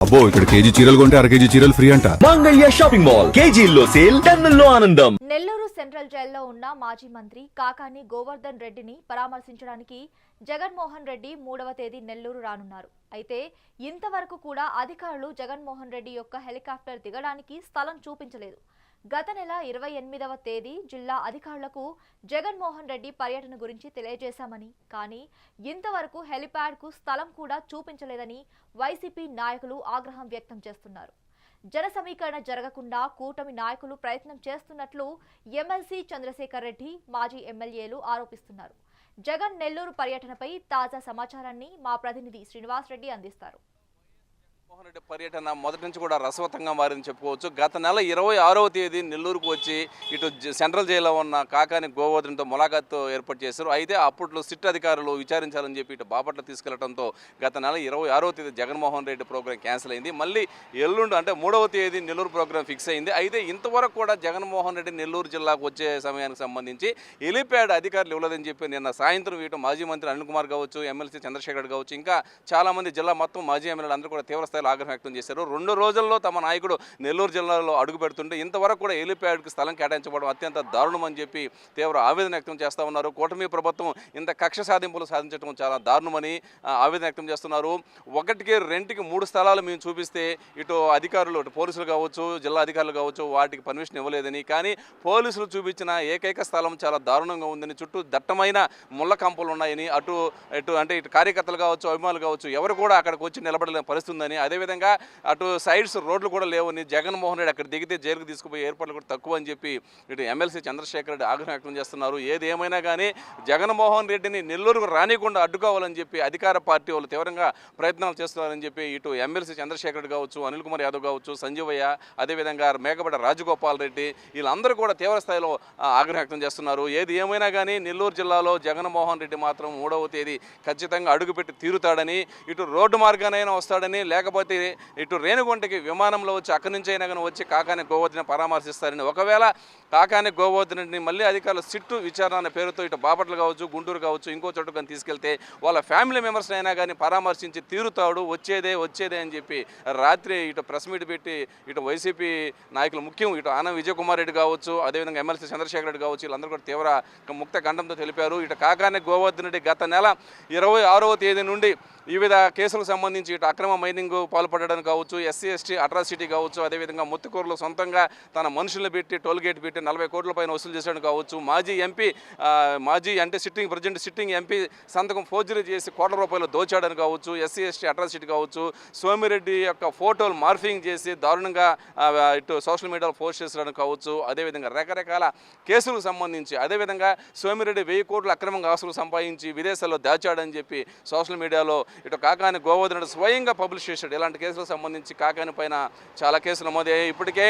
అబ్బో ఇక్కడ కేజీ చీరలు కొంటే అర కేజీ చీరలు ఫ్రీ అంట. మంగళ్య షాపింగ్ మాల్ కేజీల్లో సేల్, టన్నుల్లో ఆనందం. నెల్లూరు సెంట్రల్ జైల్లో ఉన్న మాజీ మంత్రి కాకాని గోవర్ధన్ రెడ్డిని పరామర్శించడానికి జగన్మోహన్ రెడ్డి 3వ తేదీ నెల్లూరు రానున్నారు. అయితే ఇంతవరకు కూడా అధికారులు జగన్మోహన్ రెడ్డి యొక్క హెలికాప్టర్ దిగడానికి స్థలం చూపించలేదు. గత నెల 28వ తేదీ జిల్లా అధికారులకు జగన్మోహన్ రెడ్డి పర్యటన గురించి తెలియజేశామని, కానీ ఇంతవరకు హెలిప్యాడ్కు స్థలం కూడా చూపించలేదని వైసీపీ నాయకులు ఆగ్రహం వ్యక్తం చేస్తున్నారు. జన సమీకరణ జరగకుండా కూటమి నాయకులు ప్రయత్నం చేస్తున్నట్లు ఎమ్మెల్సీ చంద్రశేఖర్ రెడ్డి, మాజీ ఎమ్మెల్యేలు ఆరోపిస్తున్నారు. జగన్ నెల్లూరు పర్యటనపై తాజా సమాచారాన్ని మా ప్రతినిధి శ్రీనివాస్ రెడ్డి అందిస్తారు. జగన్మోహన్ రెడ్డి పర్యటన మొదటి నుంచి కూడా రసవతంగా మారింది చెప్పుకోవచ్చు. గత నెల 26వ తేదీ నెల్లూరుకు వచ్చి ఇటు సెంట్రల్ జైల్లో ఉన్న కాకాని గోవర్ధన్తో ములాఖాత్ ఏర్పాటు చేశారు. అయితే అప్పట్లో సిట్ అధికారులు విచారించాలని చెప్పి ఇటు బాపట్ల తీసుకెళ్లడంతో గత నెల 26వ తేదీ జగన్మోహన్ రెడ్డి ప్రోగ్రాం క్యాన్సిల్ అయింది. మళ్ళీ ఎల్లుండి అంటే 3వ తేదీ నెల్లూరు ప్రోగ్రాం ఫిక్స్ అయింది. అయితే ఇంతవరకు కూడా జగన్మోహన్ రెడ్డి నెల్లూరు జిల్లాకు వచ్చే సమయానికి సంబంధించి హెలిప్యాడ్ అధికారులు ఇవ్వలేదని చెప్పి నిన్న సాయంత్రం ఇటు మాజీ మంత్రి అనిల్ కుమార్ కావచ్చు, ఎమ్మెల్సీ చంద్రశేఖర్ కావచ్చు, ఇంకా చాలామంది జిల్లా మొత్తం మాజీ ఎమ్మెల్యేలు అందరూ కూడా తీవ్ర స్థాయిలో ఆగ్రహం వ్యక్తం చేశారు. 2 రోజుల్లో తమ నాయకుడు నెల్లూరు జిల్లాలో అడుగు పెడుతుంటే ఇంతవరకు కూడా హెలిప్యాడ్కి స్థలం కేటాయించబడడం అత్యంత దారుణం అని చెప్పి తీవ్ర ఆవేదన వ్యక్తం చేస్తూ ఉన్నారు. కూటమి ప్రభుత్వం ఇంత కక్ష సాధింపులు సాధించడం చాలా దారుణమని ఆవేదన వ్యక్తం చేస్తున్నారు. 1కి 2కి 3 స్థలాలు మేము చూపిస్తే ఇటు అధికారులు, ఇటు పోలీసులు కావచ్చు, జిల్లా అధికారులు కావచ్చు, వాటికి పర్మిషన్ ఇవ్వలేదని, కానీ పోలీసులు చూపించిన ఏకైక స్థలం చాలా దారుణంగా ఉందని, చుట్టూ దట్టమైన ముళ్ళ కంపలు ఉన్నాయని, ఇటు కార్యకర్తలు కావచ్చు, అభిమానులు కావచ్చు, ఎవరు కూడా అక్కడికి వచ్చి నిలబడలేని పరిస్థితి ఉందని, అదేవిధంగా అటు సైడ్స్ రోడ్లు కూడా లేవని, జగన్మోహన్ రెడ్డి అక్కడ దిగితే జైలుకు తీసుకుపోయే ఏర్పాట్లు కూడా తక్కువ అని చెప్పి ఇటు ఎమ్మెల్సీ చంద్రశేఖర్ రెడ్డి ఆగ్రహం వ్యక్తం చేస్తున్నారు. ఏది ఏమైనా కానీ జగన్మోహన్ రెడ్డిని నెల్లూరుకు రానికుండా అడ్డుకోవాలని చెప్పి అధికార పార్టీ వాళ్ళు తీవ్రంగా ప్రయత్నాలు చేస్తున్నారని చెప్పి ఇటు ఎమ్మెల్సీ చంద్రశేఖర్ రెడ్డి కావచ్చు, అనిల్ కుమార్ యాదవ్ కావచ్చు, సంజీవయ్య, అదేవిధంగా మేకబడ రాజగోపాల్ రెడ్డి, వీళ్ళందరూ కూడా తీవ్ర స్థాయిలో ఆగ్రహం వ్యక్తం చేస్తున్నారు. ఏది ఏమైనా కానీ నెల్లూరు జిల్లాలో జగన్మోహన్ రెడ్డి మాత్రం 3వ తేదీ ఖచ్చితంగా అడుగుపెట్టి తీరుతాడని, ఇటు రోడ్డు మార్గానైనా వస్తాడని, లేకపోతే ఇటు రేణుగుంటకి విమానంలో వచ్చి అక్కడి నుంచి అయినా కానీ వచ్చి కాకాని గోవర్ధన్ పరామర్శిస్తారని, ఒకవేళ కాకాని గోవర్ధన్ని మళ్ళీ అధికారులు సిట్టు విచారణ అనే పేరుతో ఇటు బాపట్ల కావచ్చు, గుంటూరు కావచ్చు, ఇంకో చోటు కానీ తీసుకెళ్తే వాళ్ళ ఫ్యామిలీ మెంబర్స్ అయినా కానీ పరామర్శించి తీరుతాడు, వచ్చేదే అని చెప్పి రాత్రి ఇటు ప్రెస్ మీట్ పెట్టి ఇటు వైసీపీ నాయకులు, ముఖ్యం ఇటు ఆనం విజయ్ కుమార్ రెడ్డి కావచ్చు, అదేవిధంగా ఎమ్మెల్సీ చంద్రశేఖర్ రెడ్డి కావచ్చు, వీళ్ళందరూ కూడా తీవ్ర ముక్త ఖండంతో తెలిపారు. ఇటు కాకాని గోవర్ధన్ రెడ్డి గత నెల 26వ తేదీ నుండి వివిధ కేసులకు సంబంధించి ఇటు అక్రమ మైనింగ్ పాల్పడడానికి కావచ్చు, SC/ST అట్రాసిటీ కావచ్చు, అదేవిధంగా ముత్తుకూరులో సొంతంగా తన మనుషులను పెట్టి టోల్ గేట్ పెట్టి 40 కోట్ల పైన వసూలు చేసాడు కావచ్చు, మాజీ అంటే ప్రజెంట్ సిట్టింగ్ ఎంపీ సంతకం ఫోర్జరీ చేసి కోట్ల రూపాయలు దోచాడని కావచ్చు, SC/ST అట్రాసిటీ కావచ్చు, సోమిరెడ్డి యొక్క ఫోటోలు మార్ఫింగ్ చేసి దారుణంగా ఇటు సోషల్ మీడియాలో పోస్ట్ చేసడానికి కావచ్చు, అదేవిధంగా రకరకాల కేసులకు సంబంధించి, అదేవిధంగా సోమిరెడ్డి 1000 కోట్ల అక్రమంగా ఆస్తులు సంపాదించి విదేశాల్లో దాచాడని చెప్పి సోషల్ మీడియాలో ఇటు కాకాని గోవర్ధన్ రెడ్డి స్వయంగా పబ్లిష్ చేశాడు. ఇలాంటి కేసులకు సంబంధించి కాకాని పైన చాలా కేసులు నమోదయ్యాయి. ఇప్పటికే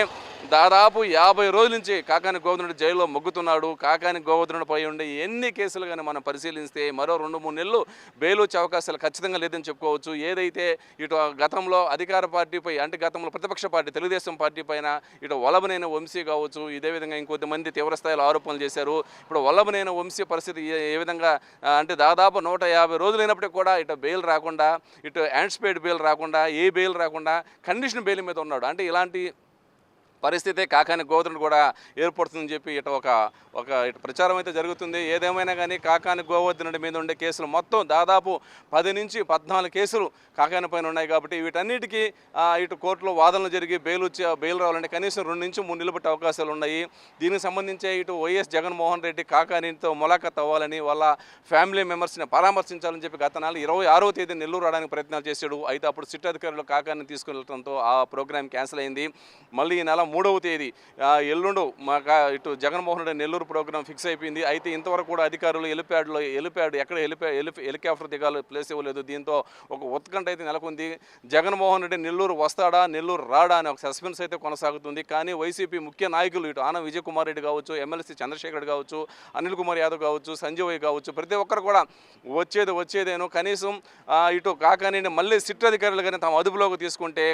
దాదాపు 50 రోజుల నుంచి కాకాని గోవర్ధన్ రెడ్డి జైల్లో మొగ్గుతున్నాడు. కాకాని గోవర్ధన్ రెడ్డి పై ఉండే ఎన్ని కేసులు కానీ మనం పరిశీలిస్తే మరో 2-3 నెలలు బెయిల్ వచ్చే అవకాశాలు ఖచ్చితంగా లేదని చెప్పుకోవచ్చు. ఏదైతే ఇటు గతంలో అధికార పార్టీపై, అంటే గతంలో ప్రతిపక్ష పార్టీ తెలుగుదేశం పార్టీ పైన ఇటు వల్లభనేని వంశీ కావచ్చు, ఇదే విధంగా ఇంకొద్దిమంది తీవ్రస్థాయిలో ఆరోపణలు చేశారు. ఇప్పుడు వల్లభనేని వంశీ పరిస్థితి ఏ విధంగా అంటే దాదాపు 150 రోజులు అయినప్పటికీ కూడా ఇటు బెయిల్ రాకుండా, ఇటు యాంటిసిపేట్ బెయిల్ రాకుండా, ఏ బెయిల్ రాకుండా కండిషన్ బెయిల్ మీద ఉన్నాడు. అంటే ఇలాంటి పరిస్థితే కాకాని గోవర్ధన్ కూడా ఏర్పడుతుందని చెప్పి ఇటు ప్రచారం అయితే జరుగుతుంది. ఏదేమైనా కానీ కాకాని గోవర్ధన్ మీద ఉండే కేసులు మొత్తం దాదాపు 10 నుంచి 14 కేసులు కాకాని పైన ఉన్నాయి. కాబట్టి వీటన్నిటికీ ఇటు కోర్టులో వాదనలు జరిగి బెయిల్ రావాలంటే కనీసం 2 నుంచి 3 నెలలు పట్టే అవకాశాలు ఉన్నాయి. దీనికి సంబంధించి ఇటు వైఎస్ జగన్మోహన్ రెడ్డి కాకానితో ములాఖాత్ అవ్వాలని, వాళ్ళ ఫ్యామిలీ మెంబర్స్ని పరామర్శించాలని చెప్పి గత నెల 26వ తేదీ నెల్లూరు రావడానికి ప్రయత్నాలు చేశాడు. అయితే అప్పుడు సిట్ అధికారులు కాకాని తీసుకెళ్లడంతో ఆ ప్రోగ్రామ్ క్యాన్సిల్ అయింది. మళ్ళీ ఈ నెల 3వ తేదీ ఎల్లుండు ఇటు జగన్మోహన్ రెడ్డి నెల్లూరు ప్రోగ్రాం ఫిక్స్ అయిపోయింది. అయితే ఇంతవరకు కూడా అధికారులు హెలిప్యాడ్ ఎక్కడ హెలికాప్టర్ దిగాలి ప్లేస్ ఇవ్వలేదు. దీంతో ఒక ఉత్కంఠ అయితే నెలకొంది. జగన్మోహన్ రెడ్డి నెల్లూరు వస్తాడా, నెల్లూరు రాడా అని ఒక సస్పెన్స్ అయితే కొనసాగుతుంది. కానీ వైసీపీ ముఖ్య నాయకులు ఇటు ఆనం విజయ్ కుమార్ రెడ్డి కావచ్చు, ఎమ్మెల్సీ చంద్రశేఖర్ రెడ్డి కావచ్చు, అనిల్ కుమార్ యాదవ్ కావచ్చు, సంజీవయ్య కావచ్చు, ప్రతి ఒక్కరు కూడా వచ్చేదేనో కనీసం ఇటు కాకాని మళ్ళీ సిట్ అధికారులు కానీ తమ అదుపులోకి తీసుకుంటే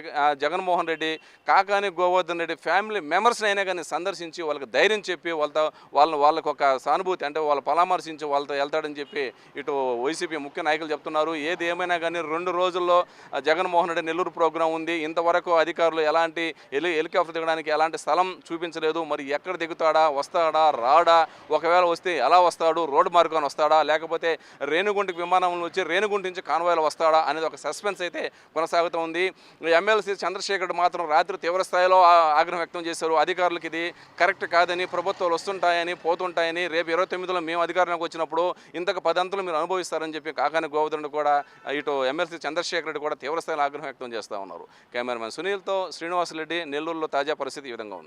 జగన్మోహన్ రెడ్డి కాకాని గోవర్ధన్ రెడ్డి ఫ్యామిలీ మెంబర్స్ని అయినా కానీ సందర్శించి వాళ్ళకి ధైర్యం చెప్పి వాళ్ళకు ఒక సానుభూతి అంటే వాళ్ళు పరామర్శించి వాళ్ళతో వెళ్తాడని చెప్పి ఇటు వైసీపీ ముఖ్య నాయకులు చెప్తున్నారు. ఏది ఏమైనా కానీ 2 రోజుల్లో జగన్మోహన్ రెడ్డి నెల్లూరు ప్రోగ్రాం ఉంది. ఇంతవరకు అధికారులు ఎలాంటి హెలికాప్టర్ దిగడానికి ఎలాంటి స్థలం చూపించలేదు. మరి ఎక్కడ దిగుతాడా, వస్తాడా, రాడా, ఒకవేళ వస్తే ఎలా వస్తాడు, రోడ్డు మార్గాన్ని వస్తాడా, లేకపోతే రేణిగుంటకి విమానం వచ్చి రేణిగుంట నుంచి కాన్వాయ్లో వస్తాడా అనేది ఒక సస్పెన్స్ అయితే కొనసాగుతూ ఉంది. ఎమ్మెల్సీ చంద్రశేఖర్ మాత్రం రాత్రి తీవ్ర స్థాయిలో ఆగ్రహం వ్యక్తం చేశారు. అధికారులకు ఇది కరెక్ట్ కాదని, ప్రభుత్వాలు వస్తుంటాయని పోతుంటాయని, రేపు 29లో మేము అధికారంలోకి వచ్చినప్పుడు ఇంతకు 10 అంతలు మీరు అనుభవిస్తారని చెప్పి కాకాని గోవర్ధన్ కూడా ఇటు ఎమ్మెల్సీ చంద్రశేఖర్ రెడ్డి కూడా తీవ్ర స్థాయిలో ఆగ్రహం వ్యక్తం చేస్తూ ఉన్నారు. కెమెరామెన్ సునీల్తో శ్రీనివాసరెడ్డి, నెల్లూరులో తాజా పరిస్థితి ఈ విధంగా ఉంది.